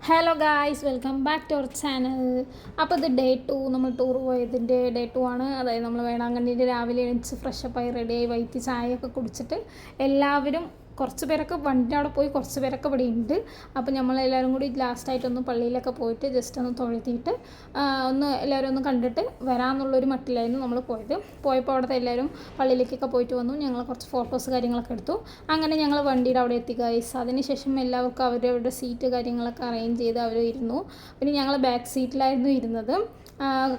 Hello guys, welcome back to our channel. അപ്പോൾ ഇത് day 2, നമ്മൾ ടൂർ പോയതിൻ്റെ ഡേ 2 ആണ്. അതായത് നമ്മൾ വേളാങ്കണ്ണിൻ്റെ രാവിലെ എണീച്ച് ഫ്രഷപ്പായി റെഡിയായി വൈറ്റ് ചായയൊക്കെ കുടിച്ചിട്ട് എല്ലാവരും കുറച്ച് പേരൊക്കെ വണ്ടിൻ്റെ അവിടെ പോയി, കുറച്ച് പേരൊക്കെ ഇവിടെ ഉണ്ട്. അപ്പോൾ നമ്മളെല്ലാവരും കൂടി ലാസ്റ്റായിട്ടൊന്ന് പള്ളിയിലൊക്കെ പോയിട്ട് ജസ്റ്റ് ഒന്ന് തൊഴുതിയിട്ട് എല്ലാവരും ഒന്ന് കണ്ടിട്ട് വരാമെന്നുള്ളൊരു മട്ടിലായിരുന്നു നമ്മൾ പോയപ്പോൾ അവിടുത്തെ എല്ലാവരും പള്ളിയിലേക്കൊക്കെ പോയിട്ട് വന്നു. ഞങ്ങൾ കുറച്ച് ഫോട്ടോസ് കാര്യങ്ങളൊക്കെ എടുത്തു. അങ്ങനെ ഞങ്ങൾ വണ്ടിയുടെ അവിടെ എത്തി ഗൈസ്. അതിനുശേഷം എല്ലാവർക്കും അവരവരുടെ സീറ്റ് കാര്യങ്ങളൊക്കെ അറേഞ്ച് ചെയ്ത് അവർ ഇരുന്നു. പിന്നെ ഞങ്ങൾ ബാക്ക് സീറ്റിലായിരുന്നു ഇരുന്നത്.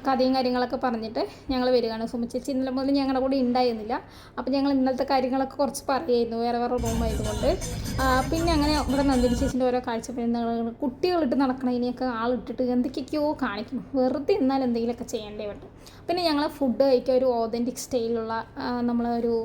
കഥയും കാര്യങ്ങളൊക്കെ പറഞ്ഞിട്ട് ഞങ്ങൾ വരികയാണ്. സുമച്ചേച്ചി ഇന്നലെ മുതൽ ഞങ്ങളുടെ കൂടെ ഉണ്ടായിരുന്നില്ല. അപ്പോൾ ഞങ്ങൾ ഇന്നലത്തെ കാര്യങ്ങളൊക്കെ കുറച്ച് പറയുമായിരുന്നു, വേറെ റൂമായതുകൊണ്ട്. പിന്നെ അങ്ങനെ ഇവിടെ നന്ദിനി ചേച്ചിൻ്റെ ഓരോ കാഴ്ചപ്പാടുകൾ, കുട്ടികളിട്ട് നടക്കണതിനെയൊക്കെ ആളിട്ടിട്ട് എന്തൊക്കെയൊക്കെയോ കാണിക്കും. വെറുതെ എന്നാൽ എന്തെങ്കിലുമൊക്കെ ചെയ്യേണ്ടേ പറ്റും. പിന്നെ ഞങ്ങൾ ഫുഡ് കഴിക്കുക ഒരു ഓതൻറ്റിക് സ്റ്റൈലുള്ള നമ്മളൊരു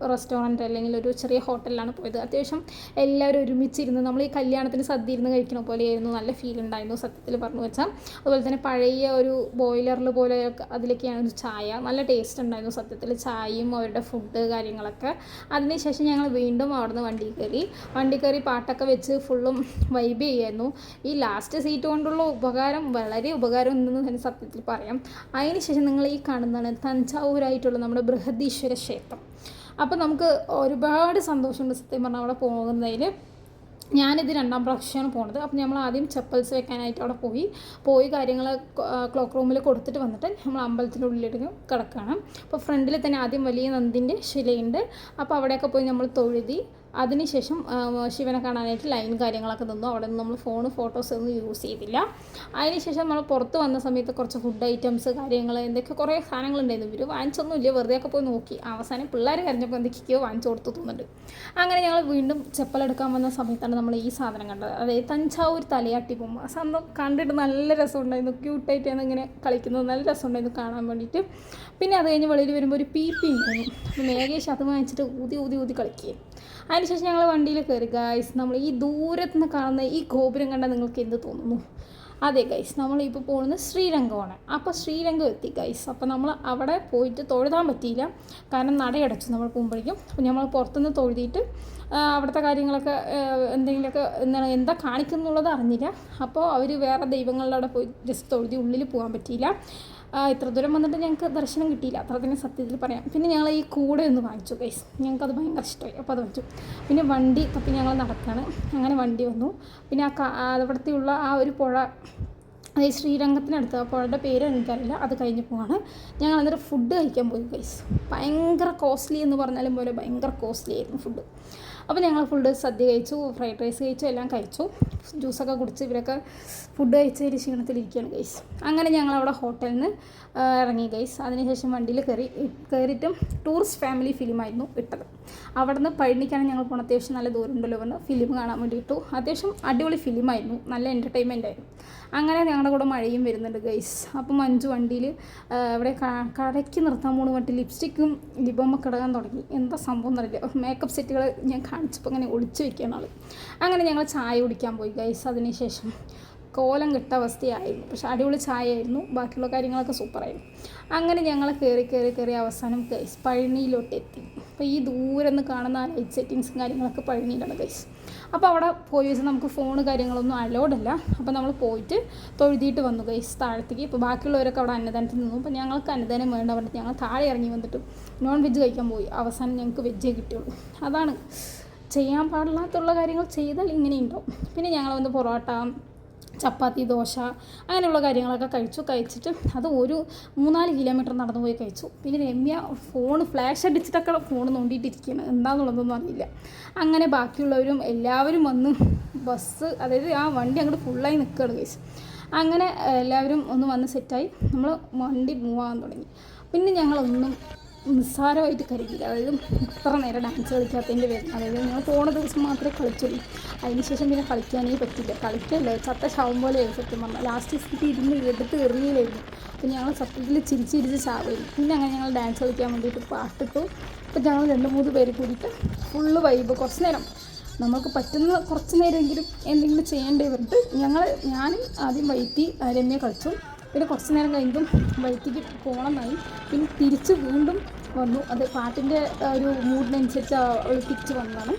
റെസ്റ്റോറൻറ്റ് അല്ലെങ്കിൽ ഒരു ചെറിയ ഹോട്ടലിലാണ് പോയത്. അത്യാവശ്യം എല്ലാവരും ഒരുമിച്ചിരുന്ന് നമ്മൾ ഈ കല്യാണത്തിന് സദ്യ ഇരുന്ന് കഴിക്കണ പോലെയായിരുന്നു. നല്ല ഫീൽ ഉണ്ടായിരുന്നു സത്യത്തിൽ പറഞ്ഞു വെച്ചാൽ. അതുപോലെ തന്നെ പഴയ ഒരു ബോയിലറിൽ പോലെ അതിലേക്കാണ് ചായ, നല്ല ടേസ്റ്റ് ഉണ്ടായിരുന്നു സത്യത്തിൽ, ചായയും അവരുടെ ഫുഡ് കാര്യങ്ങളൊക്കെ. അതിനുശേഷം ഞങ്ങൾ വീണ്ടും അവിടുന്ന് വണ്ടി കയറി പാട്ടൊക്കെ വെച്ച് ഫുള്ളും വൈബ് ചെയ്യായിരുന്നു. ഈ ലാസ്റ്റ് സീറ്റ് കൊണ്ടുള്ള ഉപകാരം വളരെ ഉപകാരം ഉണ്ടെന്ന് തന്നെ സത്യത്തിൽ പറയാം. അതിനുശേഷം നിങ്ങൾ ഈ കാണുന്നതാണ് തഞ്ചാവൂരായിട്ടുള്ള നമ്മുടെ ബൃഹദീശ്വര ക്ഷേത്രം. അപ്പോൾ നമുക്ക് ഒരുപാട് സന്തോഷമുണ്ട് സത്യം പറഞ്ഞാൽ അവിടെ പോകുന്നതിൽ. ഞാനിത് 2ാം പ്രാവശ്യമാണ് പോണത്. അപ്പോൾ നമ്മൾ ആദ്യം ചെപ്പൽസ് വെക്കാനായിട്ട് അവിടെ പോയി കാര്യങ്ങൾ ക്ലോക്ക് റൂമിൽ കൊടുത്തിട്ട് വന്നിട്ട് നമ്മൾ അമ്പലത്തിൻ്റെ ഉള്ളിലേക്ക് കിടക്കുകയാണ്. അപ്പോൾ ഫ്രണ്ടിൽ തന്നെ ആദ്യം വലിയ നന്ദിൻ്റെ ശിലയുണ്ട്. അപ്പോൾ അവിടെയൊക്കെ പോയി നമ്മൾ തൊഴുതി. അതിനുശേഷം ശിവനെ കാണാനായിട്ട് ലൈൻ കാര്യങ്ങളൊക്കെ നിന്നു. അവിടെ നിന്ന് നമ്മൾ ഫോട്ടോസ് ഒന്നും യൂസ് ചെയ്തില്ല. അതിനുശേഷം നമ്മൾ പുറത്ത് വന്ന സമയത്ത് കുറച്ച് ഫുഡ് ഐറ്റംസ് കാര്യങ്ങൾ എന്തൊക്കെ കുറേ സാധനങ്ങളുണ്ടായിരുന്നു. ഇവർ വാങ്ങിച്ചൊന്നുമില്ല, വെറുതെയൊക്കെ പോയി നോക്കി. അവസാനം പിള്ളേർ കരഞ്ഞപ്പോൾ എന്തൊക്കെയോ വാങ്ങിച്ചു കൊടുത്തു തോന്നുന്നുണ്ട്. അങ്ങനെ ഞങ്ങൾ വീണ്ടും ചെപ്പലെടുക്കാൻ വന്ന സമയത്താണ് നമ്മൾ ഈ സാധനം കണ്ടത്. അതായത് തഞ്ചാവൂർ തലയാട്ടി ബൊമ്മ. സംഭവം കണ്ടിട്ട് നല്ല രസമുണ്ടായിരുന്നു, ക്യൂട്ടായിട്ടാണ് ഇങ്ങനെ കളിക്കുന്നത്, നല്ല രസമുണ്ടായിരുന്നു കാണാൻ വേണ്ടിയിട്ട്. പിന്നെ അത് കഴിഞ്ഞ് വെളിയിൽ വരുമ്പോൾ ഒരു പി ഉണ്ടായിരുന്നു. അപ്പോൾ മേഘേഷ് അത് വാങ്ങിച്ചിട്ട് ഊതി കളിക്കുകയും. അതിനുശേഷം ഞങ്ങൾ വണ്ടിയിൽ കയറി ഗൈസ്. നമ്മൾ ഈ ദൂരത്ത് നിന്ന് കാണുന്ന ഈ ഗോപുരം കണ്ടാൽ നിങ്ങൾക്ക് എന്ത് തോന്നുന്നു? അതെ ഗൈസ്, നമ്മളിപ്പോൾ പോകുന്നത് ശ്രീരംഗമാണ്. അപ്പോൾ ശ്രീരംഗം എത്തി ഗൈസ്. അപ്പോൾ നമ്മൾ അവിടെ പോയിട്ട് തൊഴുതാൻ പറ്റിയില്ല, കാരണം നടയടച്ചു നമ്മൾ പോകുമ്പോഴേക്കും. അപ്പോൾ നമ്മൾ പുറത്തുനിന്ന് തൊഴുതിയിട്ട് അവിടുത്തെ കാര്യങ്ങളൊക്കെ എന്തെങ്കിലുമൊക്കെ എന്താ കാണിക്കുന്നുള്ളത് അറിഞ്ഞില്ല. അപ്പോൾ അവർ വേറെ ദൈവങ്ങളുടെ അവിടെ പോയി ജസ്റ്റ് തൊഴുതി, ഉള്ളിൽ പോകാൻ പറ്റിയില്ല. ഇത്ര ദൂരം വന്നിട്ട് ഞങ്ങൾക്ക് ദർശനം കിട്ടിയില്ല, അത്ര തന്നെ സത്യത്തിൽ പറയാം. പിന്നെ ഞങ്ങൾ ഈ കൂടെ ഒന്ന് വാങ്ങിച്ചു ഗൈസ്, ഞങ്ങൾക്കത് ഭയങ്കര ഇഷ്ടമായി. അപ്പോൾ അത് വാങ്ങിച്ചു. പിന്നെ വണ്ടി തപ്പി ഞങ്ങൾ നടക്കുകയാണ്. അങ്ങനെ വണ്ടി വന്നു. പിന്നെ അവിടുത്തെയുള്ള ആ ഒരു പുഴ, അതായത് ശ്രീരംഗത്തിനടുത്ത്, ആ പുഴയുടെ പേര് എനിക്കറിയില്ല, അത് കഴിഞ്ഞ് പോവാണ്. ഞങ്ങൾ അന്നേരം ഫുഡ് കഴിക്കാൻ പോയി ഗൈസ്. ഭയങ്കര കോസ്റ്റ്ലി എന്ന് പറഞ്ഞാലും പോലെ ഭയങ്കര കോസ്റ്റ്ലി ആയിരുന്നു ഫുഡ്. അപ്പോൾ ഞങ്ങൾ ഫുഡ് സദ്യ കഴിച്ചു, ഫ്രൈഡ് റൈസ് കഴിച്ചു, എല്ലാം കഴിച്ചു, ജ്യൂസൊക്കെ കുടിച്ച് ഇവരൊക്കെ ഫുഡ് കഴിച്ചതിന് ക്ഷീണത്തിലിരിക്കുകയാണ് ഗൈസ്. അങ്ങനെ ഞങ്ങളവിടെ ഹോട്ടലിൽ നിന്ന് ഇറങ്ങി ഗൈസ്. അതിനുശേഷം വണ്ടിയിൽ കയറിയിട്ടും ടൂറിസ്റ്റ് ഫാമിലി ഫിലിമായിരുന്നു ഇട്ടത്. അവിടെ നിന്ന് പഴനിക്കാണ് ഞങ്ങൾ പോകുന്നത്. അത്യാവശ്യം നല്ല ദൂരം ഉണ്ടല്ലോ പറഞ്ഞ് ഫിലിം കാണാൻ വേണ്ടി ഇട്ടു. അത്യാവശ്യം അടിപൊളി ഫിലിമായിരുന്നു, നല്ല എൻ്റർടൈൻമെൻ്റ് ആയിരുന്നു. അങ്ങനെ ഞങ്ങളുടെ കൂടെ മഴയും വരുന്നുണ്ട് ഗൈസ്. അപ്പം മഞ്ജു വണ്ടിയിൽ ഇവിടെ കടയ്ക്ക് നിർത്താൻ പോകുന്ന മറ്റ് ലിപ്സ്റ്റിക്കും ലിബമൊക്കെ ഇടാൻ തുടങ്ങി. എന്താ സംഭവം എന്നറിയില്ല. മേക്കപ്പ് സെറ്റുകൾ ഞാൻ കാണിച്ചപ്പോൾ അങ്ങനെ ഒളിച്ചു വെക്കുകയാണ് ആൾ. അങ്ങനെ ഞങ്ങൾ ചായ കുടിക്കാൻ പോയി ഗൈസ്. അതിനുശേഷം കോലം കെട്ട അവസ്ഥയായിരുന്നു, പക്ഷേ അടിപൊളി ചായ ആയിരുന്നു, ബാക്കിയുള്ള കാര്യങ്ങളൊക്കെ സൂപ്പറായിരുന്നു. അങ്ങനെ ഞങ്ങൾ കയറി അവസാനം ഗൈസ് പഴനിയിലോട്ട് എത്തി. അപ്പോൾ ഈ ദൂരെ നിന്ന് കാണുന്ന ആ ലൈറ്റ് സെറ്റിങ്സും കാര്യങ്ങളൊക്കെ പഴനിയിലാണ് ഗൈസ്. അപ്പോൾ അവിടെ പോയി വെച്ചാൽ നമുക്ക് ഫോൺ കാര്യങ്ങളൊന്നും അലോഡല്ല. അപ്പോൾ നമ്മൾ പോയിട്ട് തൊഴുതിയിട്ട് വന്നു ഗൈസ് താഴത്തേക്ക്. ഇപ്പോൾ ബാക്കിയുള്ളവരൊക്കെ അവിടെ അന്നദാനത്തിൽ നിന്നു. അപ്പോൾ ഞങ്ങൾക്ക് അന്നദാനം വേണ്ട പറഞ്ഞിട്ട് ഞങ്ങൾ താഴെ ഇറങ്ങി വന്നിട്ട് നോൺ വെജ് കഴിക്കാൻ പോയി. അവസാനം ഞങ്ങൾക്ക് വെജേ കിട്ടിയുള്ളൂ. അതാണ് ചെയ്യാൻ പാടില്ലാത്തുള്ള കാര്യങ്ങൾ ചെയ്താൽ ഇങ്ങനെ ഉണ്ടാവും. പിന്നെ ഞങ്ങൾ വന്ന് പൊറോട്ട, ചപ്പാത്തി, ദോശ അങ്ങനെയുള്ള കാര്യങ്ങളൊക്കെ കഴിച്ചിട്ട് അത് ഒരു 3-4 കിലോമീറ്റർ നടന്നു പോയി കഴിച്ചു. പിന്നെ രമ്യ ഫോൺ ഫ്ലാഷ് അടിച്ചിട്ടൊക്കെ ഫോൺ നോണ്ടിയിട്ടിരിക്കുകയാണ്, എന്താണെന്നുള്ളതൊന്നും അറിയില്ല. അങ്ങനെ ബാക്കിയുള്ളവരും എല്ലാവരും വന്ന് ബസ്, അതായത് ആ വണ്ടി അങ്ങോട്ട് ഫുള്ളായി നിൽക്കുകയാണ് ഗൈസ്. അങ്ങനെ എല്ലാവരും ഒന്ന് വന്ന് സെറ്റായി നമ്മൾ വണ്ടി മൂവ് ആകാൻ തുടങ്ങി. പിന്നെ ഞങ്ങളൊന്നും നിസ്സാരമായിട്ട് കരുതിയില്ല. അതായത് ഇത്ര നേരം ഡാൻസ് കളിക്കാത്തതിൻ്റെ പേര്, അതായത് ഞങ്ങൾ പോണ ദിവസം മാത്രമേ കളിച്ചുള്ളൂ. അതിനുശേഷം പിന്നെ കളിക്കാനേ പറ്റില്ല. കളിക്കല്ലേ ചത്ത ശവം പോലെയായിരുന്നു സത്യം പറഞ്ഞാൽ. ലാസ്റ്റ് സ്ഥിതി എടുത്ത് എറിയലായിരുന്നു. അപ്പോൾ ഞങ്ങൾ സത്യത്തിൽ ചിരിച്ച് ചാവുമായിരുന്നു. പിന്നെ അങ്ങനെ ഞങ്ങൾ ഡാൻസ് കളിക്കാൻ വേണ്ടിയിട്ട് പാട്ടിട്ടു. അപ്പോൾ ഞങ്ങൾ 2-3 പേര് കൂടിയിട്ട് ഫുള്ള് വൈബ്. കുറച്ച് നേരം നമുക്ക് പറ്റുന്ന കുറച്ച് നേരമെങ്കിലും എന്തെങ്കിലും ചെയ്യേണ്ടി പറഞ്ഞിട്ട് ഞാനും ആദ്യം രമ്യ കളിച്ചു. പിന്നെ കുറച്ച് നേരം കഴിഞ്ഞും വൈത്തിക്ക് പോകണമെന്നായി. പിന്നെ തിരിച്ച് വീണ്ടും വന്നു. അത് പാട്ടിൻ്റെ ഒരു മൂഡിനനുസരിച്ച് തിരിച്ച് വന്നതാണ്.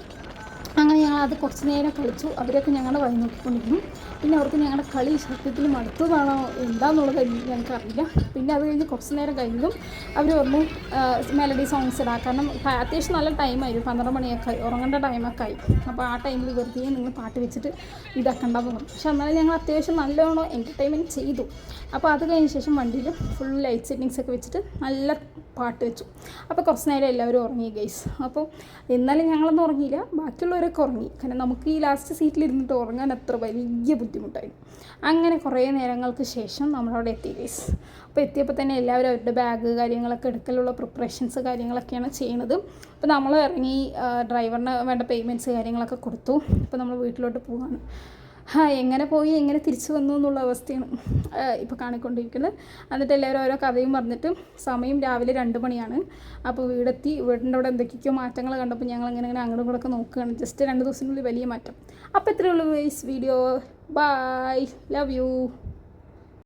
അങ്ങനെ ഞങ്ങൾ അത് കുറച്ച് നേരം കളിച്ചു. അവരൊക്കെ ഞങ്ങളുടെ വഴി നോക്കിക്കൊണ്ടിരുന്നു. പിന്നെ അവർക്ക് ഞങ്ങളുടെ കളി സത്യത്തിൽ മടുത്തതാണോ എന്താണെന്നുള്ളത് ഞങ്ങൾക്കറിയില്ല. പിന്നെ അത് കഴിഞ്ഞ് കുറച്ച് നേരം കഴിഞ്ഞതും അവർ പറഞ്ഞു മെലഡി സോങ്സ് ഇടാം. കാരണം അത്യാവശ്യം നല്ല ടൈമായിരുന്നു, 12 മണിയൊക്കെ ആയി, ഉറങ്ങേണ്ട ടൈമൊക്കെ ആയി. അപ്പോൾ ആ ടൈമിൽ വെറുതെ നിങ്ങൾ പാട്ട് വെച്ചിട്ട് ഇതാക്കണ്ട പോകും. പക്ഷെ എന്നാലും ഞങ്ങൾ അത്യാവശ്യം നല്ലോണം എൻ്റർടൈൻമെൻറ്റ് ചെയ്തു. അപ്പോൾ അത് കഴിഞ്ഞ ശേഷം വണ്ടിയിൽ ഫുൾ ലൈറ്റ് സെറ്റിങ്സൊക്കെ വെച്ചിട്ട് നല്ല പാട്ട് വെച്ചു. അപ്പോൾ കുറച്ച് നേരം എല്ലാവരും ഉറങ്ങി ഗൈസ്. അപ്പോൾ എന്നാലും ഞങ്ങളൊന്നും ഉറങ്ങിയില്ല, ബാക്കിയുള്ളവരൊക്കെ ഉറങ്ങി. കാരണം നമുക്ക് ഈ ലാസ്റ്റ് സീറ്റിലിരുന്നിട്ട് ഉറങ്ങാൻ അത്ര വലിയ ബുദ്ധിമുട്ടായിരുന്നു. അങ്ങനെ കുറേ നേരങ്ങൾക്ക് ശേഷം നമ്മളവിടെ എത്തി ഗൈസ്. അപ്പോൾ എത്തിയപ്പോൾ തന്നെ എല്ലാവരും അവരുടെ ബാഗ് കാര്യങ്ങളൊക്കെ എടുക്കലുള്ള പ്രിപ്പറേഷൻസ് കാര്യങ്ങളൊക്കെയാണ് ചെയ്യുന്നത്. അപ്പോൾ നമ്മൾ ഇറങ്ങി ഡ്രൈവറിന് വേണ്ട പേയ്മെൻറ്റ്സ് കാര്യങ്ങളൊക്കെ കൊടുത്തു. ഇപ്പോൾ നമ്മൾ വീട്ടിലോട്ട് പോവാണ്. എങ്ങനെ പോയി എങ്ങനെ തിരിച്ചു വന്നു എന്നുള്ള അവസ്ഥയാണ് ഇപ്പോൾ കാണിക്കൊണ്ടിരിക്കുന്നത്. എന്നിട്ട് എല്ലാവരും ഓരോ കഥയും പറഞ്ഞിട്ട് സമയം രാവിലെ 2 മണിയാണ്. അപ്പോൾ വീടെത്തി. വീടിൻ്റെ അവിടെ എന്തൊക്കെയോ മാറ്റങ്ങൾ കണ്ടപ്പോൾ ഞങ്ങൾ ഇങ്ങനെ അങ്ങോട്ടും ഇങ്ങോട്ടൊക്കെ നോക്കുകയാണ്. ജസ്റ്റ് 2 ദിവസത്തിനുള്ളിൽ വലിയ മാറ്റം. അപ്പോൾ ഇത്രയേ ഉള്ളൂ guys video. Bye, love U.